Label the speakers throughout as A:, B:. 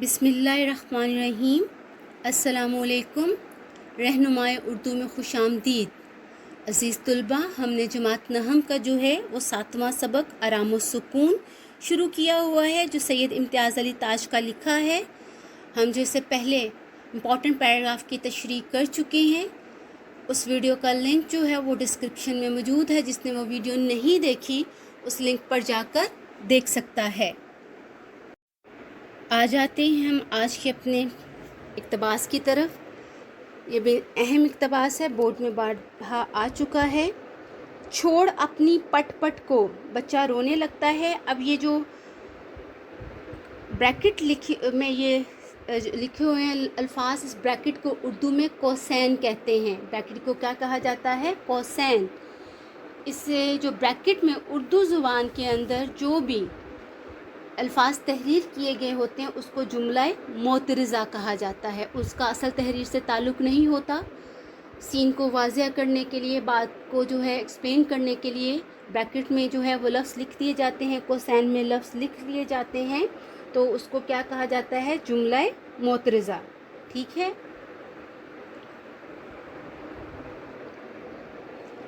A: बिस्मिल्लाहिर्रहमानिर्रहीम। अस्सलामुअलैकुम। रहनुमाए उर्दू में खुश आमदीद। अज़ीज़ तलबा, हमने जमात नहम का जो है वो 7वां सबक आराम व सुकून शुरू किया हुआ है, जो सैयद इम्तियाज़ अली ताज का लिखा है। हम जो इससे पहले इम्पॉर्टेंट पैराग्राफ की तशरीह कर चुके हैं। उस वीडियो का लिंक जो है वो डिस्क्रिप्शन में मौजूद है। जिसने वो वीडियो नहीं देखी उस लिंक पर जाकर देख सकता है। आ जाते हैं हम आज के अपने इक़्तिबास की तरफ। ये भी अहम इक़्तिबास है, बोर्ड में बारहा आ चुका है। छोड़ अपनी पट पट को, बच्चा रोने लगता है। अब ये जो ब्रैकेट लिखे हुए हैं अल्फाज, इस ब्रैकेट को उर्दू में कोसैन कहते हैं। ब्रैकेट को क्या कहा जाता है? कोसैन। इससे जो ब्रैकेट में उर्दू ज़ुबान के अंदर जो भी अल्फाज तहरीर किए गए होते हैं उसको जुमला मोतरज़ा कहा जाता है। उसका असल तहरीर से ताल्लुक़ नहीं होता। सीन को वाज़ह करने के लिए, बात को जो है एक्सप्लेन करने के लिए ब्रैकेट में जो है वो लफ्ज़ लिख दिए जाते हैं, कोसैन में लफ्ज़ लिख लिए जाते हैं, तो उसको क्या कहा जाता है? जुमला मोतरज़ा। ठीक है।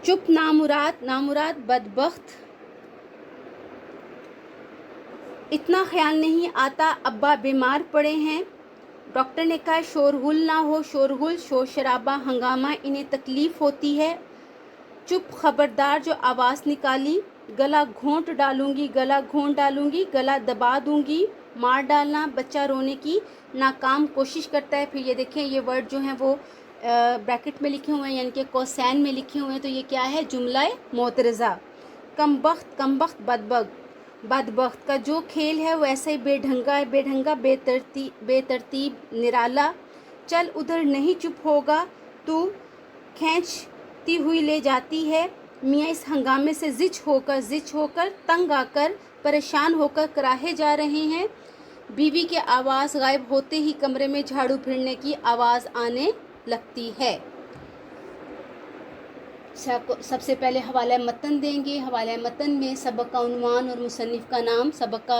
A: चुप नामुराद, नामुराद बदबख्त। इतना ख्याल नहीं आता, अब्बा बीमार पड़े हैं। डॉक्टर ने कहा शोरगुल ना हो, शोरगुल, शोर शराबा, हंगामा, इन्हें तकलीफ़ होती है। चुप, खबरदार, जो आवाज़ निकाली। गला घोंट डालूंगी, गला घोंट डालूंगी, गला दबा दूंगी। मार डालना, बच्चा रोने की नाकाम कोशिश करता है। फिर ये देखें, ये वर्ड जो हैं वो ब्रैकेट में लिखे हुए हैं, यानी कि कोसैन में लिखे हुए हैं। तो ये क्या है? जुमला मोतरज़ा। कमबख्त, कमबख्त, बदबख्त का जो खेल है वो ऐसा ही बेढंगा है, बेढंगा, बेतरतीब, निराला। चल उधर नहीं चुप होगा तू, खींचती हुई ले जाती है। मियाँ इस हंगामे से जिच होकर तंग आकर, परेशान होकर कराहे जा रहे हैं। बीवी की आवाज़ गायब होते ही कमरे में झाड़ू फिरने की आवाज़ आने लगती है। सबसे पहले हवाला मतन देंगे। हवाला मतन में सबक का उन्वान और मुसन्निफ़ का नाम। सबक का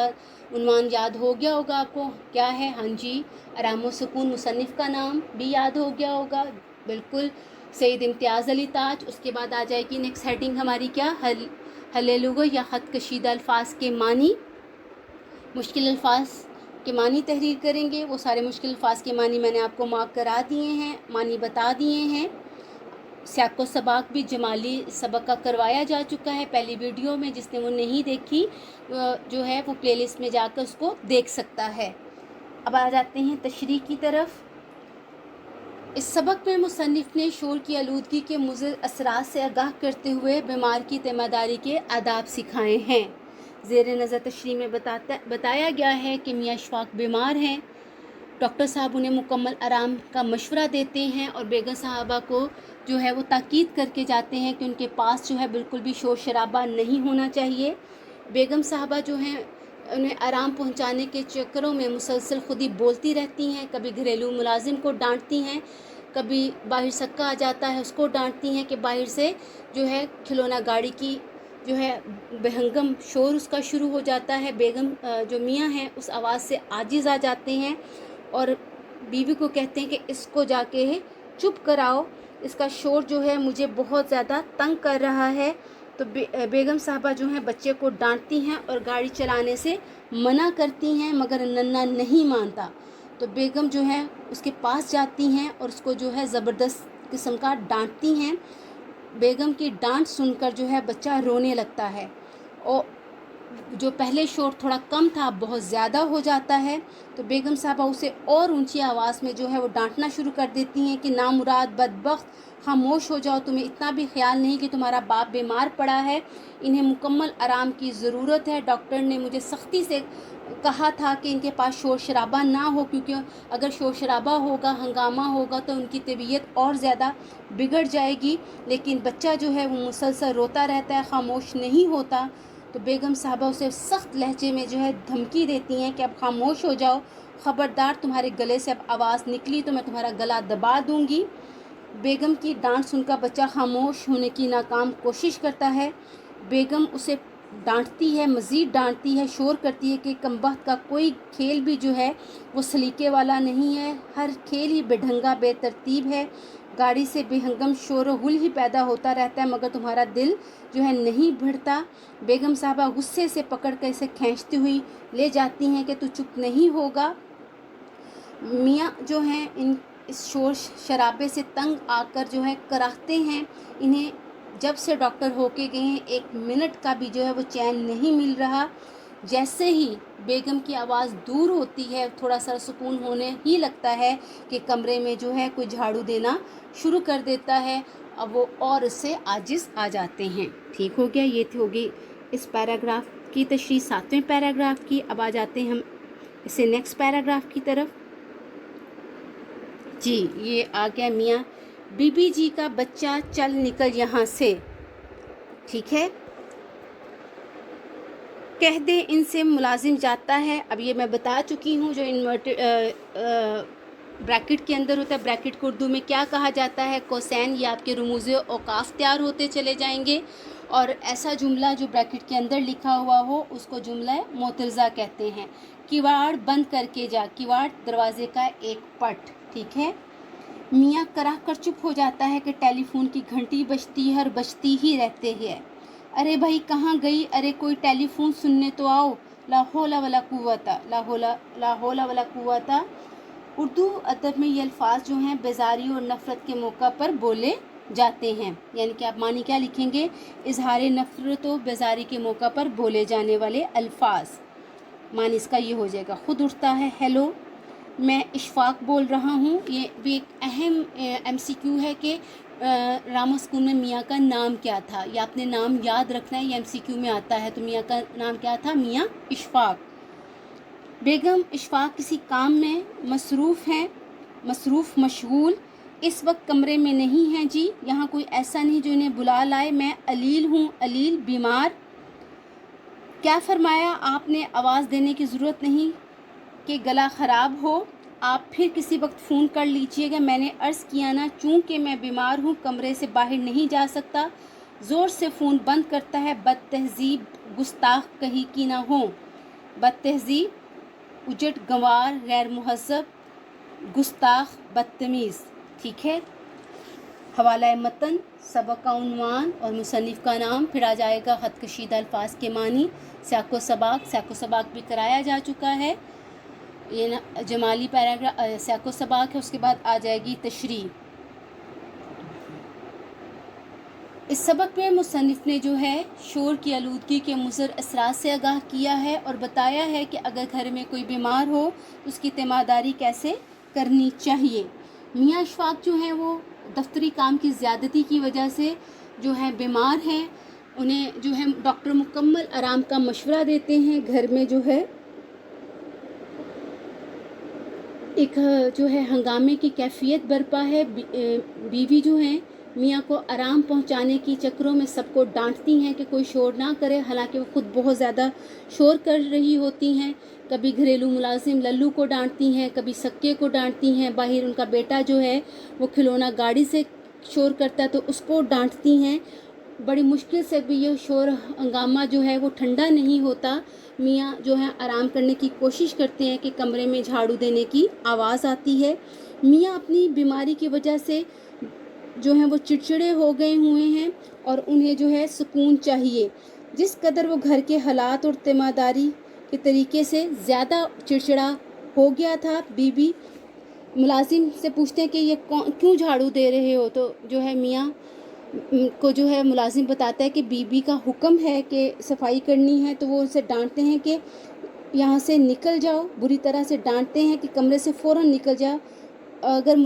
A: उन्वान याद हो गया होगा आपको, क्या है? हाँ जी, आराम व सुकून। मुसन्निफ़ का नाम भी याद हो गया होगा, बिल्कुल, सैयद इम्तियाज़ अली ताज। उसके बाद आ जाएगी नेक्स्ट हेडिंग हमारी, क्या? हल्ले लुग़ो या ख़त कशीदा अल्फाज के मानी। मुश्किल अल्फाज के मानी तहरीर करेंगे। वो सारे मुश्किल अल्फाज के मानी मैंने आपको मार्क करा दिए हैं, मानी बता दिए हैं। सियाको सबाक भी जमाली सबक का करवाया जा चुका है पहली वीडियो में। जिसने वो नहीं देखी जो है वो प्लेलिस्ट में जाकर उसको देख सकता है। अब आ जाते हैं तशरीह की तरफ। इस सबक में मुसन्निफ़ ने शोर की आलूदगी के मुज़िर असरात से आगाह करते हुए बीमार की ज़िम्मेदारी के आदाब सिखाए हैं। ज़ेर नज़र तशरीह में बताया गया है कि मियाँ अशफाक बीमार हैं। डॉक्टर साहब उन्हें मुकम्मल आराम का मशवरा देते हैं और बेगम साहबा को जो है वो ताकीद करके जाते हैं कि उनके पास जो है बिल्कुल भी शोर शराबा नहीं होना चाहिए। बेगम साहबा जो हैं उन्हें आराम पहुंचाने के चक्करों में मुसलसल खुद ही बोलती रहती हैं। कभी घरेलू मुलाजिम को डांटती हैं, कभी बाहर सक्का आ जाता है उसको डांटती हैं कि बाहर से जो है खिलौना गाड़ी की जो है बेहंगम शोर उसका शुरू हो जाता है। बेगम जो मियाँ हैं उस आवाज़ से आजिज़ आ जाते हैं और बीवी को कहते हैं कि इसको जाके चुप कराओ, इसका शोर जो है मुझे बहुत ज़्यादा तंग कर रहा है। तो बेगम साहबा जो हैं बच्चे को डांटती हैं और गाड़ी चलाने से मना करती हैं, मगर नन्ना नहीं मानता। तो बेगम जो है उसके पास जाती हैं और उसको जो है ज़बरदस्त किस्म का डांटती हैं। बेगम की डांट सुनकर जो है बच्चा रोने लगता है और जो पहले शोर थोड़ा कम था अब बहुत ज़्यादा हो जाता है। तो बेगम साहबा उसे और ऊंची आवाज़ में जो है वो डांटना शुरू कर देती हैं कि नामुराद, बदबख्त, खामोश हो जाओ। तुम्हें इतना भी ख्याल नहीं कि तुम्हारा बाप बीमार पड़ा है। इन्हें मुकम्मल आराम की ज़रूरत है। डॉक्टर ने मुझे सख्ती से कहा था कि इनके पास शोर शराबा ना हो, क्योंकि अगर शोर शराबा होगा, हंगामा होगा तो उनकी तबीयत और ज़्यादा बिगड़ जाएगी। लेकिन बच्चा जो है वो मुसलसल रोता रहता है, खामोश नहीं होता। तो बेगम साहबा उसे सख्त लहजे में जो है धमकी देती हैं कि अब खामोश हो जाओ, ख़बरदार, तुम्हारे गले से अब आवाज़ निकली तो मैं तुम्हारा गला दबा दूंगी। बेगम की डांट सुनकर बच्चा खामोश होने की नाकाम कोशिश करता है। बेगम उसे डांटती है, मज़ीद डांटती है, शोर करती है कि कमबख्त का कोई खेल भी जो है वो सलीके वाला नहीं है, हर खेल ही बेढंगा बेतरतीब है, गाड़ी से बेहंगम शोर व गुल ही पैदा होता रहता है मगर तुम्हारा दिल जो है नहीं बढ़ता। बेगम साहबा गुस्से से पकड़ कर इसे खींचती हुई ले जाती हैं कि तू चुप नहीं होगा। मियाँ जो हैं इस शोर शराबे से तंग आकर जो है कराहते हैं। इन्हें जब से डॉक्टर होके गए हैं 1 मिनट का भी जो है वो चैन नहीं मिल रहा। जैसे ही बेगम की आवाज़ दूर होती है थोड़ा सा सुकून होने ही लगता है कि कमरे में जो है कोई झाड़ू देना शुरू कर देता है। अब वो और उससे आजिज़ आ जाते हैं। ठीक हो गया, ये हो गई इस पैराग्राफ की तशरीह 7वें पैराग्राफ की। अब आ जाते हैं हम इसे नेक्स्ट पैराग्राफ की तरफ। जी ये आ गया मियाँ बीबी जी का बच्चा चल निकल यहाँ से, ठीक है, कह दे इनसे मुलाजिम जाता है। अब ये मैं बता चुकी हूँ जो इन्वर्टेड ब्रैकेट के अंदर होता है, ब्रैकेट को उर्दू में क्या कहा जाता है, कोसैन, ये आपके रमूज़े औकाफ तैयार होते चले जाएंगे। और ऐसा जुमला जो ब्रैकेट के अंदर लिखा हुआ हो उसको जुमला मोतरज़ा कहते हैं। किवाड़ बंद करके जा, किवाड़ दरवाजे का एक पट, ठीक है। मियाँ कराह कर चुप हो जाता है कि टेलीफोन की घंटी बजती है और बजती ही रहते है। अरे भाई कहाँ गई, अरे कोई टेलीफोन सुनने तो आओ। ला हौला वला कुव्वता, ला हौला वला कुव्वता। उर्दू अदब में ये अल्फाज जो हैं बेजारी और नफ़रत के मौका पर बोले जाते हैं। यानी कि आप मानी क्या लिखेंगे, इजहार नफ़रत और बेजारी के मौका पर बोले जाने वाले अल्फाज। मानी इसका ये हो जाएगा। ख़ुद उठता है, हेलो मैं इशफाक बोल रहा हूँ। ये भी एक अहम MCQ है कि रामा सुकून में मियाँ का नाम क्या था। ये आपने नाम याद रखना है, ये MCQ में आता है। तो मियाँ का नाम क्या था, मियाँ इशफाक। बेगम इशफाक किसी काम में मसरूफ़ हैं, मशगूल इस वक्त कमरे में नहीं हैं जी। यहाँ कोई ऐसा नहीं जो इन्हें बुला लाए। मैं अलील हूँ, अलील बीमार। क्या फरमाया आपने, आवाज़ देने की ज़रूरत नहीं कि गला ख़राब हो, आप फिर किसी वक्त फ़ोन कर लीजिएगा। मैंने अर्ज़ किया ना, चूँकि मैं बीमार हूँ कमरे से बाहर नहीं जा सकता। ज़ोर से फ़ोन बंद करता है। बदतहज़ीब गुस्ताख कहीं की ना हो, बदतहज़ीब उजट गंवार गैर मुहज़्ज़ब गुस्ताख बदतमीज़, ठीक है। हवाला मतन, सबक का उन्वान और मुसन्निफ़ का नाम, फिर आ जाएगा ख़त कशीदा अल्फाज के मानी, साको सबाक भी कराया जा चुका है। ये ना जमाली पैराग्राफ साको सबाक है। उसके बाद आ जाएगी तशरीह। इस सबक में मुसन्निफ़ ने जो है शोर की आलूदगी के मुज़र असरात से आगाह किया है और बताया है कि अगर घर में कोई बीमार हो तो उसकी तीमारदारी कैसे करनी चाहिए। मियाँ इशफाक जो हैं वो दफ्तरी काम की ज़्यादती की वजह से जो है बीमार हैं। उन्हें जो है डॉक्टर मुकम्मल आराम का मशवरा देते हैं। घर में जो है एक जो है हंगामे की कैफियत बरपा है। बीवी जो हैं मियाँ को आराम पहुँचाने की चक्करों में सबको डांटती हैं कि कोई शोर ना करे, हालांकि वो खुद बहुत ज़्यादा शोर कर रही होती हैं। कभी घरेलू मुलाजिम लल्लू को डांटती हैं, कभी सक्के को डांटती हैं। बाहर उनका बेटा जो है वो खिलौना गाड़ी से शोर करता है तो उसको डांटती हैं। बड़ी मुश्किल से भी ये शोर हंगामा जो है वो ठंडा नहीं होता। मियाँ जो है आराम करने की कोशिश करते हैं कि कमरे में झाड़ू देने की आवाज़ आती है। मियाँ अपनी बीमारी की वजह से जो हैं वो चिड़चिड़े हो गए हुए हैं और उन्हें जो है सुकून चाहिए। जिस कदर वो घर के हालात और तीमारदारी के तरीके से ज़्यादा चिड़चिड़ा हो गया था। बीबी मुलाजिम से पूछते हैं कि ये क्यों झाड़ू दे रहे हो, तो जो है मियाँ को जो है मुलाजिम बताता है कि बीबी का हुक्म है कि सफाई करनी है। तो वो उनसे डांटते हैं कि यहाँ से निकल जाओ, बुरी तरह से डांटते हैं कि कमरे से फ़ौरन निकल जाओ। अगर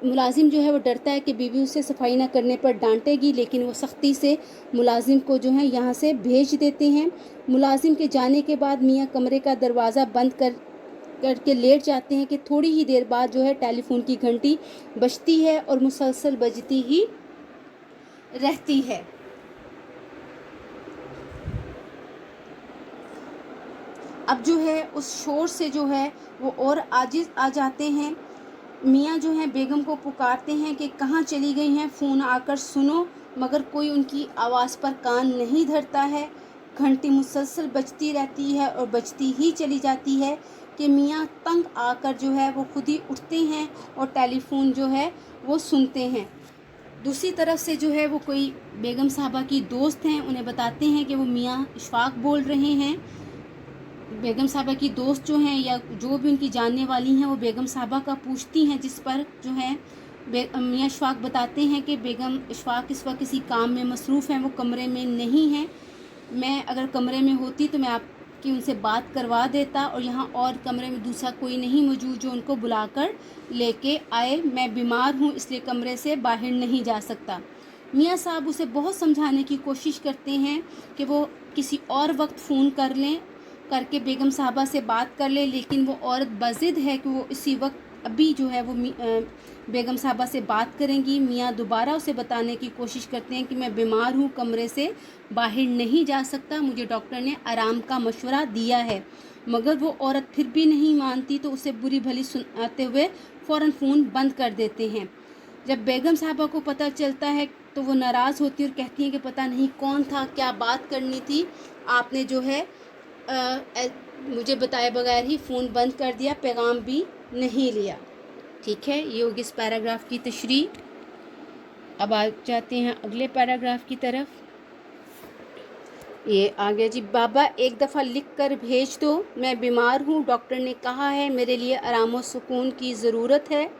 A: मुलाजिम जो है वो डरता है कि बीवी उसे सफाई ना करने पर डांटेगी, लेकिन वो सख्ती से मुलाजिम को जो है यहाँ से भेज देते हैं। मुलाजिम के जाने के बाद मियाँ कमरे का दरवाज़ा बंद करके लेट जाते हैं कि थोड़ी ही देर बाद जो है टेलीफोन की घंटी बजती है और मुसलसल बजती ही रहती है। अब जो है उस शोर से जो है वो और आजिज़ आ जाते हैं। मियाँ जो हैं बेगम को पुकारते हैं कि कहाँ चली गई हैं, फ़ोन आकर सुनो, मगर कोई उनकी आवाज़ पर कान नहीं धरता है। घंटी मुसलसल बजती रहती है और बजती ही चली जाती है कि मियाँ तंग आकर जो है वो खुद ही उठते हैं और टेलीफोन जो है वो सुनते हैं। दूसरी तरफ से जो है वो कोई बेगम साहबा की दोस्त हैं, उन्हें बताते हैं कि वो मियाँ इशफाक बोल रहे हैं। बेगम साहबा की दोस्त जो हैं या जो भी उनकी जानने वाली हैं वो बेगम साहबा का पूछती हैं, जिस पर जो है मियाँ इशफाक बताते हैं कि बेगम इशफाक इस वक्त किसी काम में मसरूफ़ हैं, वो कमरे में नहीं हैं। मैं अगर कमरे में होती तो मैं आपकी उनसे बात करवा देता, और यहाँ और कमरे में दूसरा कोई नहीं मौजूद जो उनको बुलाकर लेके आए। मैं बीमार हूँ इसलिए कमरे से बाहर नहीं जा सकता। मियाँ साहब उसे बहुत समझाने की कोशिश करते हैं कि वो किसी और वक्त फ़ोन करके बेगम साहबा से बात कर ले, लेकिन वो औरत बज़िद है कि वो इसी वक्त अभी जो है वो बेगम साहबा से बात करेंगी। मियाँ दोबारा उसे बताने की कोशिश करते हैं कि मैं बीमार हूँ, कमरे से बाहर नहीं जा सकता, मुझे डॉक्टर ने आराम का मशवरा दिया है। मगर वो औरत फिर भी नहीं मानती तो उसे बुरी भली सुनाते हुए फ़ौरन फ़ोन बंद कर देते हैं। जब बेगम साहबा को पता चलता है तो वो नाराज़ होती है और कहती हैं कि पता नहीं कौन था, क्या बात करनी थी, आपने जो है मुझे बताए बगैर ही फ़ोन बंद कर दिया, पैगाम भी नहीं लिया। ठीक है, ये होगी इस पैराग्राफ की तशरीह। अब आ जाते हैं अगले पैराग्राफ की तरफ। ये आ गया जी। बाबा एक दफ़ा लिख कर भेज दो, मैं बीमार हूँ, डॉक्टर ने कहा है मेरे लिए आराम व सुकून की ज़रूरत है।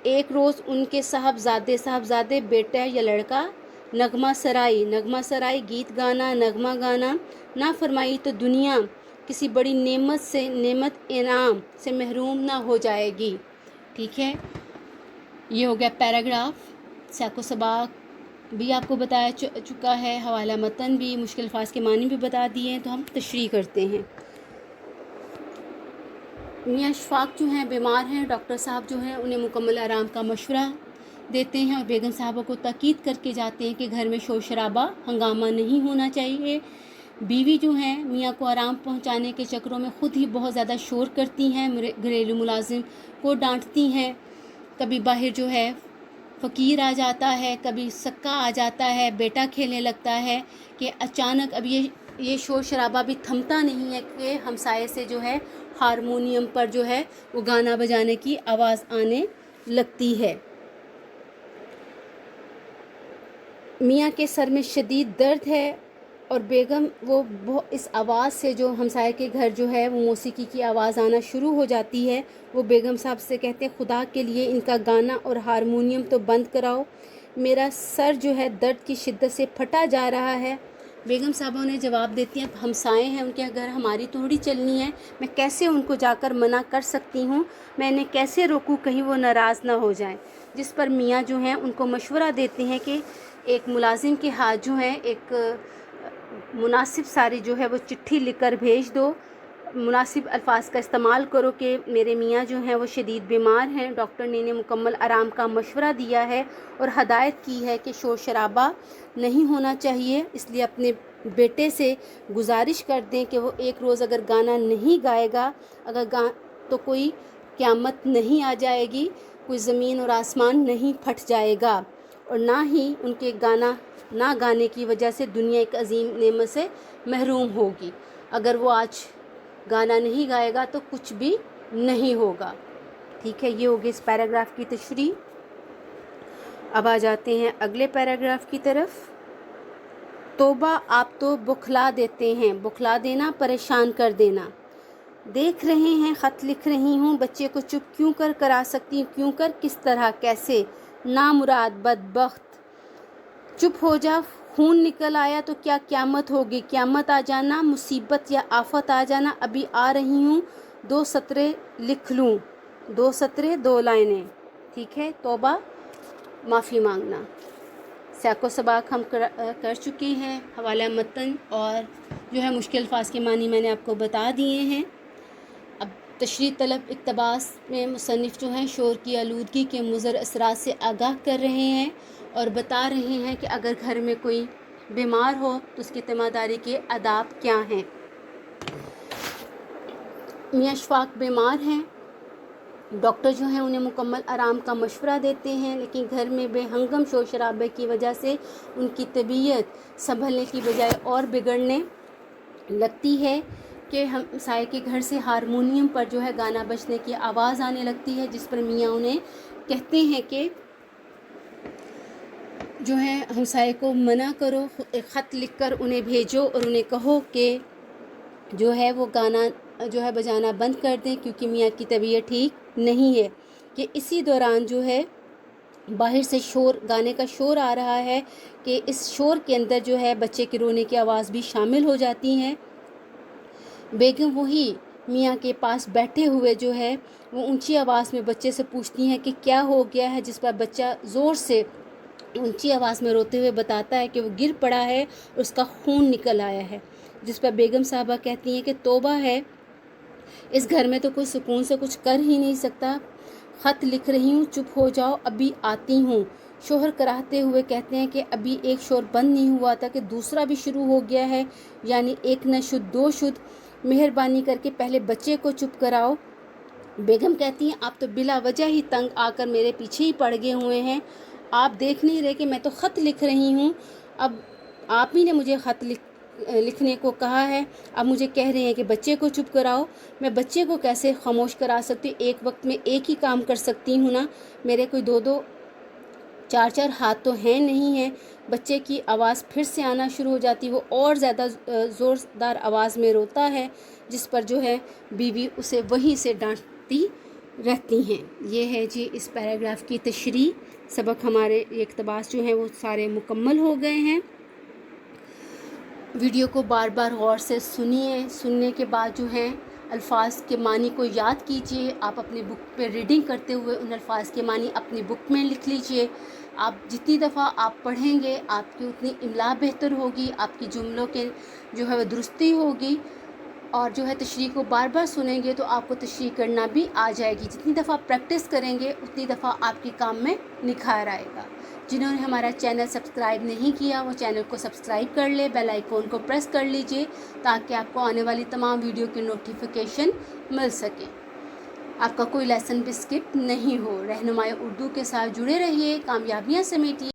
A: एक रोज़ उनके साहबजादे बेटा या लड़का नगमा सराई गीत गाना, नगमा गाना ना फरमाई तो दुनिया किसी बड़ी नेमत इनाम से महरूम ना हो जाएगी। ठीक है, ये हो गया पैराग्राफ। साको सबाक भी आपको बताया चुका है, हवाला मतन भी, मुश्किल अल्फाज के मानी भी बता दिए हैं। तो हम तशरीह करते हैं। मियाँ इशफाक जो हैं बीमार हैं, डॉक्टर साहब जो हैं उन्हें मुकम्मल आराम का मशवरा देते हैं और बेगम साहबा को ताकीद करके जाते हैं कि घर में शोर शराबा हंगामा नहीं होना चाहिए। बीवी जो हैं मियाँ को आराम पहुंचाने के चक्करों में ख़ुद ही बहुत ज़्यादा शोर करती हैं, घरेलू मुलाजिम को डांटती हैं। कभी बाहर जो है फ़कीर आ जाता है, कभी सक्का आ जाता है, बेटा खेलने लगता है कि अचानक अब ये शोर शराबा भी थमता नहीं है कि हमसाये से जो है हारमोनियम पर जो है वो गाना बजाने की आवाज़ आने लगती है। मियाँ के सर में शदीद दर्द है और बेगम वो इस आवाज़ से जो हमसाये के घर जो है वो मौसीकी की आवाज़ आना शुरू हो जाती है। वो बेगम साहब से कहते हैं खुदा के लिए इनका गाना और हारमोनियम तो बंद कराओ, मेरा सर जो है दर्द की शिद्दत से फटा जा रहा है। बेगम साहबा उन्हें जवाब देती हैं हमसाए हैं, उनके घर हमारी थोड़ी चलनी है, मैं कैसे उनको जाकर मना कर सकती हूँ, मैं इन्हें कैसे रोकूँ कहीं वो नाराज़ ना हो जाएं। जिस पर मियाँ जो हैं उनको मशवरा देते हैं कि एक मुलाजिम के हाथ जो है एक मुनासिब सारी जो है वो चिट्ठी लिखकर भेज दो, मुनासिब अल्फाज का इस्तेमाल करो कि मेरे मियाँ जो हैं वो शदीद बीमार हैं, डॉक्टर ने इन्हें मुकम्मल आराम का मशवरा दिया है और हदायत की है कि शोर शराबा नहीं होना चाहिए। इसलिए अपने बेटे से गुजारिश कर दें कि वो एक रोज़ अगर गाना नहीं गाएगा तो कोई क़यामत नहीं आ जाएगी, कोई ज़मीन और आसमान नहीं फट जाएगा और ना ही उनके गाना ना गाने की वजह से दुनिया एक अजीम नेमत से महरूम होगी। अगर वो आज गाना नहीं गाएगा तो कुछ भी नहीं होगा। ठीक है, ये होगी इस पैराग्राफ की तशरीह। अब आ जाते हैं अगले पैराग्राफ की तरफ। तौबा आप तो बुखला देते हैं, बुखला देना परेशान कर देना। देख रहे हैं ख़त लिख रही हूँ, बच्चे को चुप क्यों कर करा सकती हूँ, क्यों कर, किस तरह, कैसे, नामुराद बदबख्त, चुप हो जा, खून निकल आया तो क्या क़यामत होगी, क़यामत आ जाना, मुसीबत या आफत आ जाना, अभी आ रही हूँ, 2 सतरे लिख लूँ, 2 सतरे 2 लाइनें। ठीक है, तौबा माफ़ी मांगना। साको सबाक हम कर चुके हैं, हवाला मतन और जो है मुश्किल अल्फाज के मानी मैंने आपको बता दिए हैं। अब तशरीह तलब इक़्तिबास में मुसन्निफ़ जो हैं शोर की आलूदगी के मुज़र असरात से आगाह कर रहे हैं और बता रहे हैं कि अगर घर में कोई बीमार हो तो उसकी तिमादारी के आदाब क्या हैं। मियाँ इशफाक बीमार हैं डॉक्टर जो हैं उन्हें मुकम्मल आराम का मशवरा देते हैं, लेकिन घर में बेहंगम शोर शराबे की वजह से उनकी तबीयत संभलने की बजाय और बिगड़ने लगती है कि हमसाये के घर से हारमोनियम पर जो है गाना बजने की आवाज़ आने लगती है, जिस पर मियाँ उन्हें कहते हैं कि जो है हमसाये को मना करो, एक ख़त लिख कर उन्हें भेजो और उन्हें कहो कि जो है वो गाना जो है बजाना बंद कर दें, क्योंकि मियाँ की तबीयत ठीक नहीं है। कि इसी दौरान जो है बाहर से शोर, गाने का शोर आ रहा है कि इस शोर के अंदर जो है बच्चे के रोने की आवाज़ भी शामिल हो जाती हैं। बेगम वही मियाँ के पास बैठे हुए जो है वो ऊंची आवाज़ में बच्चे से पूछती हैं कि क्या हो गया है, जिस पर बच्चा ज़ोर से ऊंची आवाज़ में रोते हुए बताता है कि वो गिर पड़ा है और उसका खून निकल आया है। जिस पर बेगम साहबा कहती हैं कि तौबा है, इस घर में तो कोई सुकून से कुछ कर ही नहीं सकता, ख़त लिख रही हूँ, चुप हो जाओ, अभी आती हूँ। शोहर कराहते हुए कहते हैं कि अभी एक शोर बंद नहीं हुआ था कि दूसरा भी शुरू हो गया है, यानी एक न शुद्ध दो शुद्ध, मेहरबानी करके पहले बच्चे को चुप कराओ। बेगम कहती हैं आप तो बिला वजह ही तंग आकर मेरे पीछे ही पड़ गए हुए हैं, आप देख नहीं रहे कि मैं तो ख़त लिख रही हूँ, अब आप ही ने मुझे ख़त लिखने को कहा है, अब मुझे कह रहे हैं कि बच्चे को चुप कराओ। मैं बच्चे को कैसे खामोश करा सकती हूँ, एक वक्त में एक ही काम कर सकती हूँ ना, मेरे कोई दो दो चार चार हाथ तो हैं नहीं हैं। बच्चे की आवाज़ फिर से आना शुरू हो जाती, वो और ज़्यादा ज़ोरदार आवाज़ में रोता है, जिस पर जो है बीवी उसे वहीं से डांटती रहती हैं। ये है जी इस पैराग्राफ की तशरीह। सबक हमारे इक़्तिबास जो हैं वो सारे मुकम्मल हो गए हैं। वीडियो को बार बार गौर से सुनिए, सुनने के बाद जो है अल्फाज के मानी को याद कीजिए। आप अपनी बुक पे रीडिंग करते हुए उन अल्फाज के मानी अपनी बुक में लिख लीजिए। आप जितनी दफ़ा आप पढ़ेंगे आपकी उतनी इमला बेहतर होगी, आपकी जुमलों के जो है वो दुरुस्ती होगी, और जो है तशरीह को बार बार सुनेंगे तो आपको तशरीह करना भी आ जाएगी। जितनी दफ़ा प्रैक्टिस करेंगे उतनी दफ़ा आपके काम में निखार आएगा। जिन्होंने हमारा चैनल सब्सक्राइब नहीं किया वो चैनल को सब्सक्राइब कर ले, बेल आइकॉन को प्रेस कर लीजिए ताकि आपको आने वाली तमाम वीडियो की नोटिफिकेशन मिल सके, आपका कोई लेसन भी स्किप नहीं हो। रहनुमाई उर्दू के साथ जुड़े रहिए, कामयाबियाँ समेटिए।